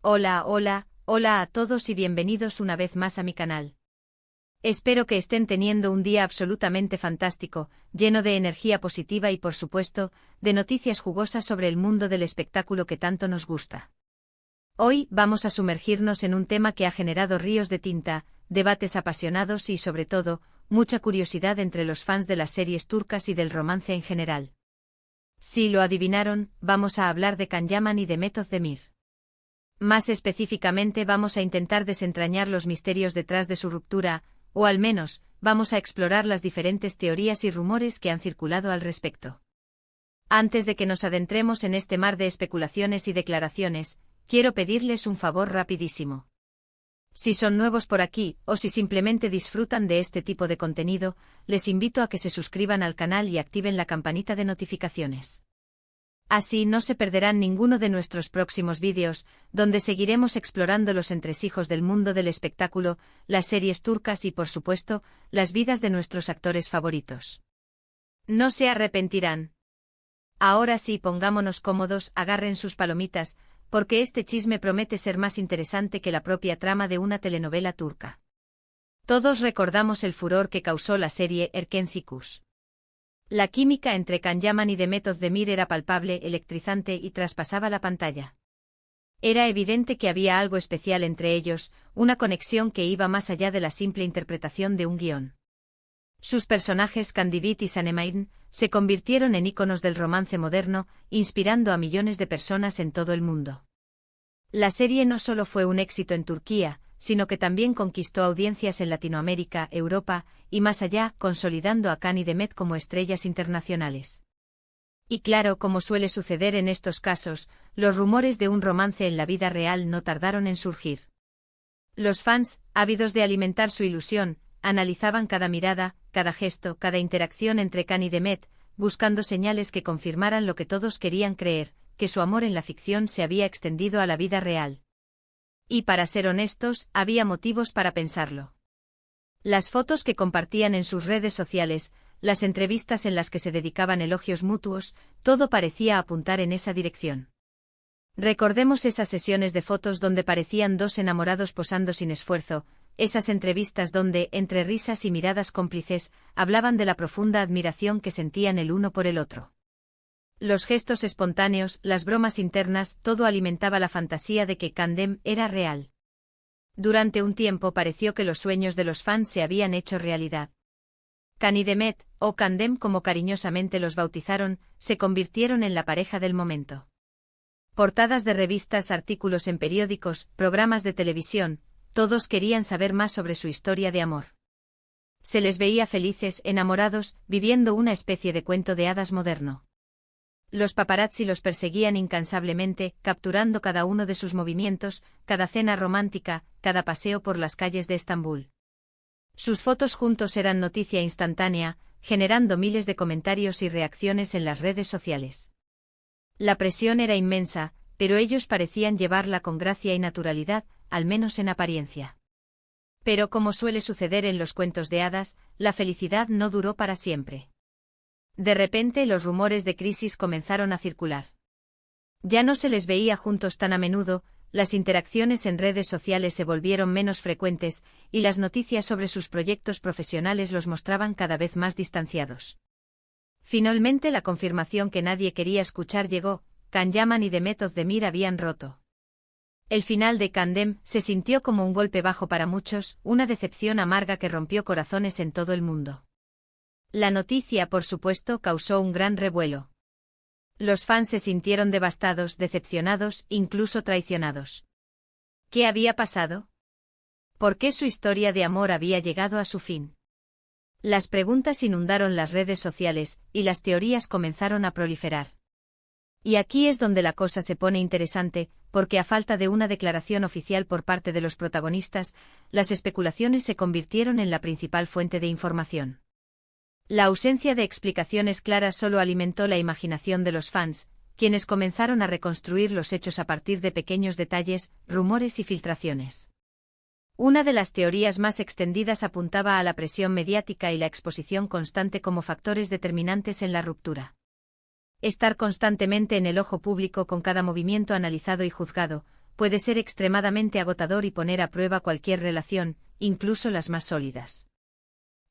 Hola a todos y bienvenidos una vez más a mi canal. Espero que estén teniendo un día absolutamente fantástico, lleno de energía positiva y por supuesto, de noticias jugosas sobre el mundo del espectáculo que tanto nos gusta. Hoy vamos a sumergirnos en un tema que ha generado ríos de tinta, debates apasionados y sobre todo, mucha curiosidad entre los fans de las series turcas y del romance en general. Si lo adivinaron, vamos a hablar de Can Yaman y de Demet Özdemir. Más específicamente vamos a intentar desentrañar los misterios detrás de su ruptura, o al menos, vamos a explorar las diferentes teorías y rumores que han circulado al respecto. Antes de que nos adentremos en este mar de especulaciones y declaraciones, quiero pedirles un favor rapidísimo. Si son nuevos por aquí, o si simplemente disfrutan de este tipo de contenido, les invito a que se suscriban al canal y activen la campanita de notificaciones. Así no se perderán ninguno de nuestros próximos vídeos, donde seguiremos explorando los entresijos del mundo del espectáculo, las series turcas y por supuesto, las vidas de nuestros actores favoritos. No se arrepentirán. Ahora sí, pongámonos cómodos, agarren sus palomitas, porque este chisme promete ser más interesante que la propia trama de una telenovela turca. Todos recordamos el furor que causó la serie Erkenci. La química entre Can Yaman y Demet Özdemir era palpable, electrizante y traspasaba la pantalla. Era evidente que había algo especial entre ellos, una conexión que iba más allá de la simple interpretación de un guión. Sus personajes Kandibit y Sanemane se convirtieron en íconos del romance moderno, inspirando a millones de personas en todo el mundo. La serie no solo fue un éxito en Turquía, sino que también conquistó audiencias en Latinoamérica, Europa, y más allá, consolidando a Can y Demet como estrellas internacionales. Y claro, como suele suceder en estos casos, los rumores de un romance en la vida real no tardaron en surgir. Los fans, ávidos de alimentar su ilusión, analizaban cada mirada, cada gesto, cada interacción entre Can y Demet, buscando señales que confirmaran lo que todos querían creer, que su amor en la ficción se había extendido a la vida real. Y para ser honestos, había motivos para pensarlo. Las fotos que compartían en sus redes sociales, las entrevistas en las que se dedicaban elogios mutuos, todo parecía apuntar en esa dirección. Recordemos esas sesiones de fotos donde parecían dos enamorados posando sin esfuerzo, esas entrevistas donde, entre risas y miradas cómplices, hablaban de la profunda admiración que sentían el uno por el otro. Los gestos espontáneos, las bromas internas, todo alimentaba la fantasía de que Candem era real. Durante un tiempo pareció que los sueños de los fans se habían hecho realidad. Can y Demet, o Candem como cariñosamente los bautizaron, se convirtieron en la pareja del momento. Portadas de revistas, artículos en periódicos, programas de televisión, todos querían saber más sobre su historia de amor. Se les veía felices, enamorados, viviendo una especie de cuento de hadas moderno. Los paparazzi los perseguían incansablemente, capturando cada uno de sus movimientos, cada cena romántica, cada paseo por las calles de Estambul. Sus fotos juntos eran noticia instantánea, generando miles de comentarios y reacciones en las redes sociales. La presión era inmensa, pero ellos parecían llevarla con gracia y naturalidad, al menos en apariencia. Pero como suele suceder en los cuentos de hadas, la felicidad no duró para siempre. De repente los rumores de crisis comenzaron a circular. Ya no se les veía juntos tan a menudo, las interacciones en redes sociales se volvieron menos frecuentes, y las noticias sobre sus proyectos profesionales los mostraban cada vez más distanciados. Finalmente la confirmación que nadie quería escuchar llegó: Can Yaman y Demet Özdemir habían roto. El final de Candem se sintió como un golpe bajo para muchos, una decepción amarga que rompió corazones en todo el mundo. La noticia, por supuesto, causó un gran revuelo. Los fans se sintieron devastados, decepcionados, incluso traicionados. ¿Qué había pasado? ¿Por qué su historia de amor había llegado a su fin? Las preguntas inundaron las redes sociales, y las teorías comenzaron a proliferar. Y aquí es donde la cosa se pone interesante, porque a falta de una declaración oficial por parte de los protagonistas, las especulaciones se convirtieron en la principal fuente de información. La ausencia de explicaciones claras solo alimentó la imaginación de los fans, quienes comenzaron a reconstruir los hechos a partir de pequeños detalles, rumores y filtraciones. Una de las teorías más extendidas apuntaba a la presión mediática y la exposición constante como factores determinantes en la ruptura. Estar constantemente en el ojo público con cada movimiento analizado y juzgado, puede ser extremadamente agotador y poner a prueba cualquier relación, incluso las más sólidas.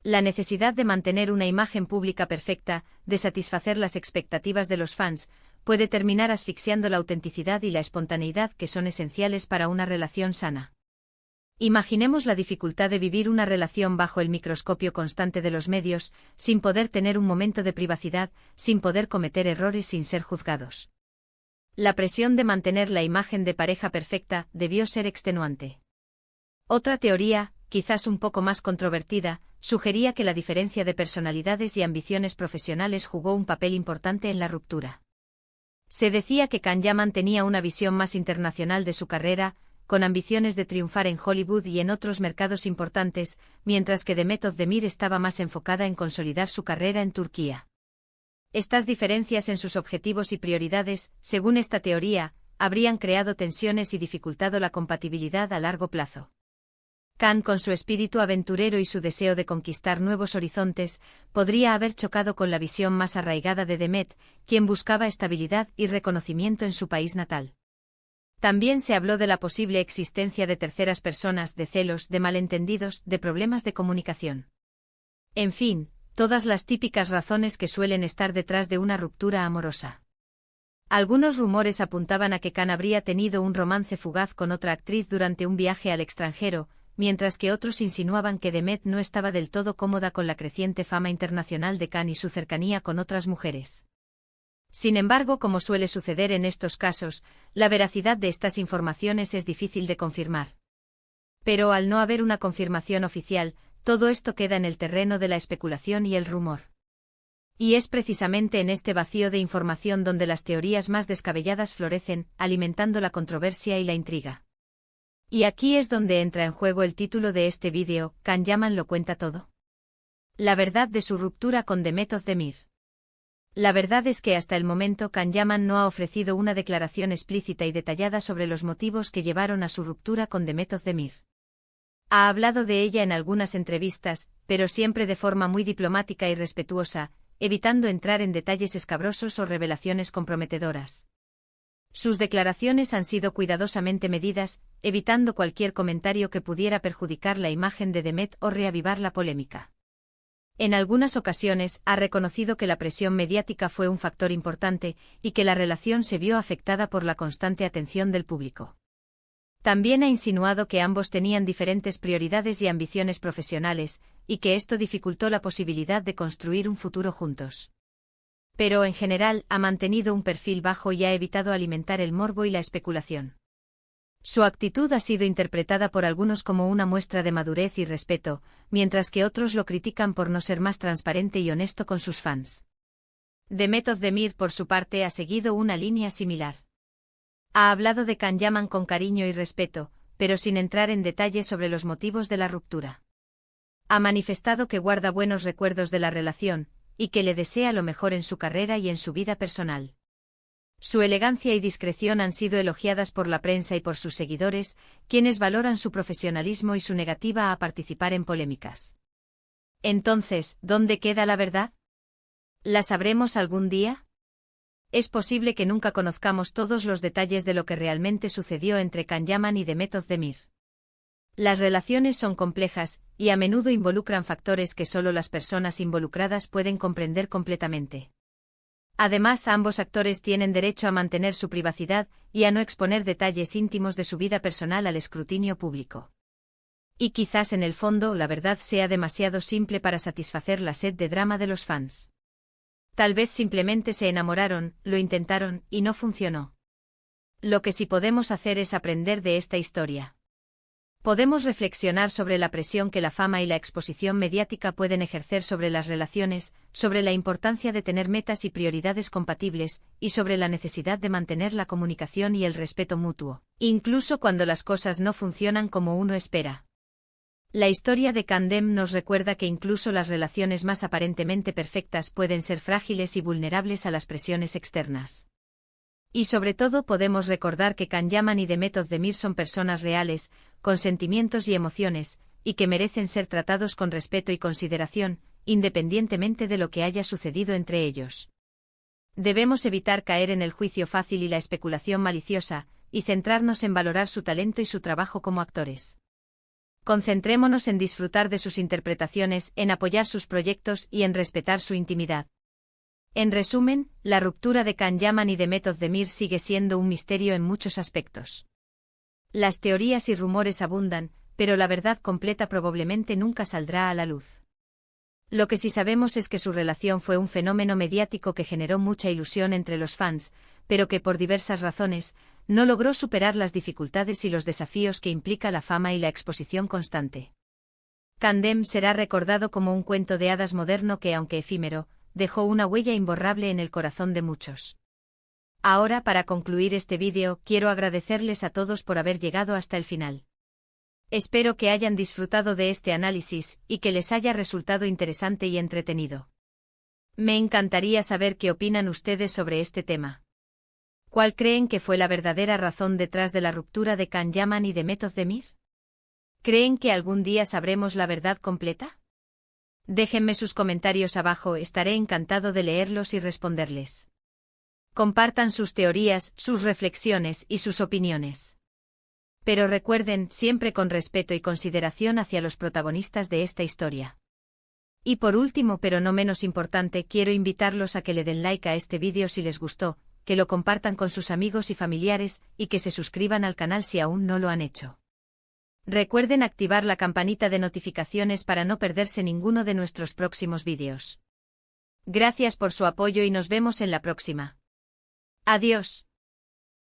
La necesidad de mantener una imagen pública perfecta, de satisfacer las expectativas de los fans, puede terminar asfixiando la autenticidad y la espontaneidad que son esenciales para una relación sana. Imaginemos la dificultad de vivir una relación bajo el microscopio constante de los medios, sin poder tener un momento de privacidad, sin poder cometer errores sin ser juzgados. La presión de mantener la imagen de pareja perfecta debió ser extenuante. Otra teoría, quizás un poco más controvertida, sugería que la diferencia de personalidades y ambiciones profesionales jugó un papel importante en la ruptura. Se decía que Can Yaman tenía una visión más internacional de su carrera, con ambiciones de triunfar en Hollywood y en otros mercados importantes, mientras que Demet Özdemir estaba más enfocada en consolidar su carrera en Turquía. Estas diferencias en sus objetivos y prioridades, según esta teoría, habrían creado tensiones y dificultado la compatibilidad a largo plazo. Can, con su espíritu aventurero y su deseo de conquistar nuevos horizontes, podría haber chocado con la visión más arraigada de Demet, quien buscaba estabilidad y reconocimiento en su país natal. También se habló de la posible existencia de terceras personas, de celos, de malentendidos, de problemas de comunicación. En fin, todas las típicas razones que suelen estar detrás de una ruptura amorosa. Algunos rumores apuntaban a que Can habría tenido un romance fugaz con otra actriz durante un viaje al extranjero, mientras que otros insinuaban que Demet no estaba del todo cómoda con la creciente fama internacional de Can y su cercanía con otras mujeres. Sin embargo, como suele suceder en estos casos, la veracidad de estas informaciones es difícil de confirmar. Pero al no haber una confirmación oficial, todo esto queda en el terreno de la especulación y el rumor. Y es precisamente en este vacío de información donde las teorías más descabelladas florecen, alimentando la controversia y la intriga. Y aquí es donde entra en juego el título de este vídeo, Can Yaman lo cuenta todo. La verdad de su ruptura con Demet Özdemir. La verdad es que hasta el momento Can Yaman no ha ofrecido una declaración explícita y detallada sobre los motivos que llevaron a su ruptura con Demet Özdemir. Ha hablado de ella en algunas entrevistas, pero siempre de forma muy diplomática y respetuosa, evitando entrar en detalles escabrosos o revelaciones comprometedoras. Sus declaraciones han sido cuidadosamente medidas, evitando cualquier comentario que pudiera perjudicar la imagen de Demet o reavivar la polémica. En algunas ocasiones ha reconocido que la presión mediática fue un factor importante y que la relación se vio afectada por la constante atención del público. También ha insinuado que ambos tenían diferentes prioridades y ambiciones profesionales, y que esto dificultó la posibilidad de construir un futuro juntos. Pero en general ha mantenido un perfil bajo y ha evitado alimentar el morbo y la especulación. Su actitud ha sido interpretada por algunos como una muestra de madurez y respeto, mientras que otros lo critican por no ser más transparente y honesto con sus fans. Demet Özdemir, por su parte, ha seguido una línea similar. Ha hablado de Can Yaman con cariño y respeto, pero sin entrar en detalles sobre los motivos de la ruptura. Ha manifestado que guarda buenos recuerdos de la relación, y que le desea lo mejor en su carrera y en su vida personal. Su elegancia y discreción han sido elogiadas por la prensa y por sus seguidores, quienes valoran su profesionalismo y su negativa a participar en polémicas. Entonces, ¿dónde queda la verdad? ¿La sabremos algún día? Es posible que nunca conozcamos todos los detalles de lo que realmente sucedió entre Can Yaman y Demet Özdemir. Las relaciones son complejas, y a menudo involucran factores que solo las personas involucradas pueden comprender completamente. Además, ambos actores tienen derecho a mantener su privacidad y a no exponer detalles íntimos de su vida personal al escrutinio público. Y quizás en el fondo la verdad sea demasiado simple para satisfacer la sed de drama de los fans. Tal vez simplemente se enamoraron, lo intentaron, y no funcionó. Lo que sí podemos hacer es aprender de esta historia. Podemos reflexionar sobre la presión que la fama y la exposición mediática pueden ejercer sobre las relaciones, sobre la importancia de tener metas y prioridades compatibles, y sobre la necesidad de mantener la comunicación y el respeto mutuo, incluso cuando las cosas no funcionan como uno espera. La historia de Can Dem nos recuerda que incluso las relaciones más aparentemente perfectas pueden ser frágiles y vulnerables a las presiones externas. Y sobre todo podemos recordar que Can Yaman y Demet Özdemir son personas reales, con sentimientos y emociones, y que merecen ser tratados con respeto y consideración, independientemente de lo que haya sucedido entre ellos. Debemos evitar caer en el juicio fácil y la especulación maliciosa, y centrarnos en valorar su talento y su trabajo como actores. Concentrémonos en disfrutar de sus interpretaciones, en apoyar sus proyectos y en respetar su intimidad. En resumen, la ruptura de Can Yaman y de Method Demir sigue siendo un misterio en muchos aspectos. Las teorías y rumores abundan, pero la verdad completa probablemente nunca saldrá a la luz. Lo que sí sabemos es que su relación fue un fenómeno mediático que generó mucha ilusión entre los fans, pero que por diversas razones, no logró superar las dificultades y los desafíos que implica la fama y la exposición constante. Candem será recordado como un cuento de hadas moderno que, aunque efímero, dejó una huella imborrable en el corazón de muchos. Ahora, para concluir este vídeo, quiero agradecerles a todos por haber llegado hasta el final. Espero que hayan disfrutado de este análisis y que les haya resultado interesante y entretenido. Me encantaría saber qué opinan ustedes sobre este tema. ¿Cuál creen que fue la verdadera razón detrás de la ruptura de Can Yaman y de Method Demir? ¿Creen que algún día sabremos la verdad completa? Déjenme sus comentarios abajo, estaré encantado de leerlos y responderles. Compartan sus teorías, sus reflexiones y sus opiniones. Pero recuerden, siempre con respeto y consideración hacia los protagonistas de esta historia. Y por último, pero no menos importante, quiero invitarlos a que le den like a este vídeo si les gustó, que lo compartan con sus amigos y familiares, y que se suscriban al canal si aún no lo han hecho. Recuerden activar la campanita de notificaciones para no perderse ninguno de nuestros próximos vídeos. Gracias por su apoyo y nos vemos en la próxima. Adiós.